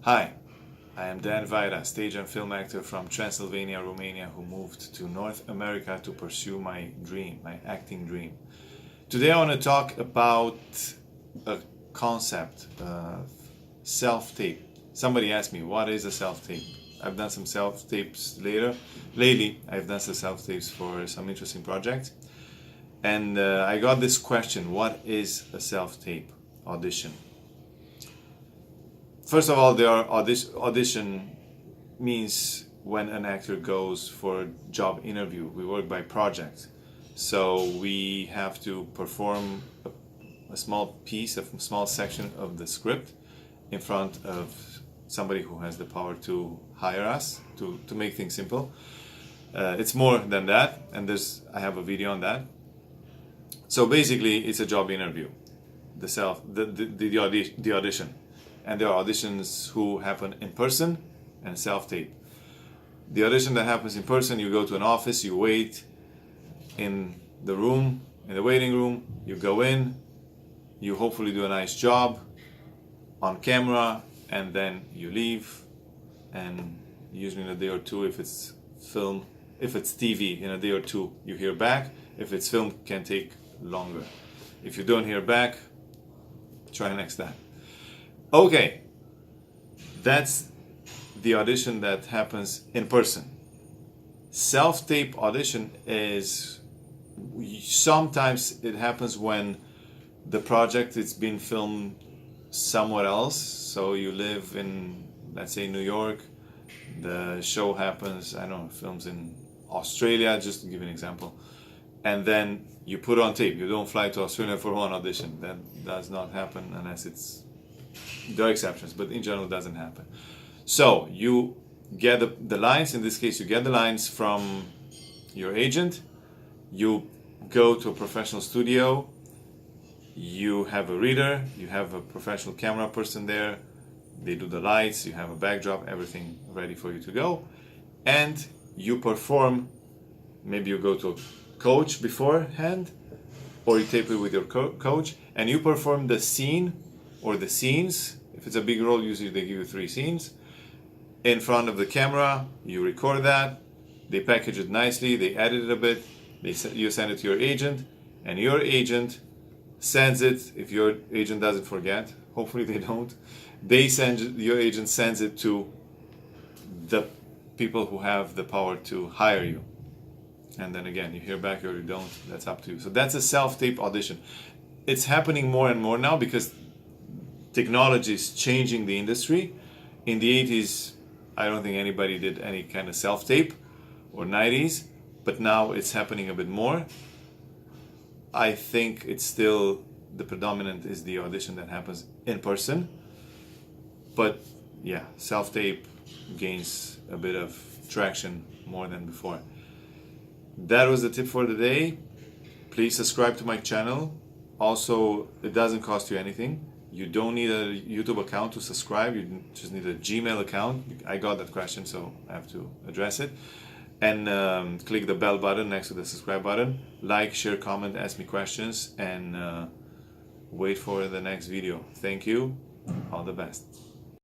Hi, I am Dan Vaida, stage and film actor from Transylvania, Romania, who moved to North America to pursue my dream, my acting dream. Today I want to talk about a concept of self-tape. Somebody asked me, what is a self-tape? I've done some self-tapes lately. I've done some self-tapes for some interesting projects. And I got this question, what is a self-tape audition? First of all, audition means when an actor goes for a job interview. We work by project. So we have to perform a small piece, a small section of the script in front of somebody who has the power to hire us, to make things simple. It's more than that, and I have a video on that. So basically, it's a job interview, the audition. And there are auditions who happen in person and self-tape. The audition that happens in person, you go to an office, you wait in the room, in the waiting room, you go in, you hopefully do a nice job on camera, and then you leave, and usually in a day or two, if it's film, if it's TV, in a day or two, you hear back. If it's film, it can take longer. If you don't hear back, try next time. Okay, that's the audition that happens in person. Self-tape audition is sometimes it happens when the project is being filmed somewhere else. So you live in, let's say, New York. The show happens, I don't know, films in Australia, just to give an example. And then you put on tape. You don't fly to Australia for one audition. That does not happen unless there are exceptions, but in general it doesn't happen. So you get the lines, in this case you get the lines from your agent, you go to a professional studio, you have a reader, you have a professional camera person there, they do the lights, you have a backdrop, everything ready for you to go, and you perform. Maybe you go to a coach beforehand, or you tape it with your coach, and you perform the scene or the scenes. If it's a big role, usually they give you 3 scenes in front of the camera. You record that, they package it nicely, they edit it a bit, you send it to your agent, and your agent sends it. If your agent doesn't forget, hopefully they don't, your agent sends it to the people who have the power to hire you. And then again, you hear back or you don't, that's up to you. So that's a self-tape audition. It's happening more and more now because technology is changing the industry. In the 80s, I don't think anybody did any kind of self-tape, or 90s, but now it's happening a bit more. I think it's still, the predominant is the audition that happens in person. But yeah, self-tape gains a bit of traction more than before. That was the tip for the day. Please subscribe to my channel. Also, it doesn't cost you anything. You don't need a YouTube account to subscribe, you just need a Gmail account. I got that question, so I have to address it. And click the bell button next to the subscribe button. Like, share, comment, ask me questions, and wait for the next video. Thank you. All the best.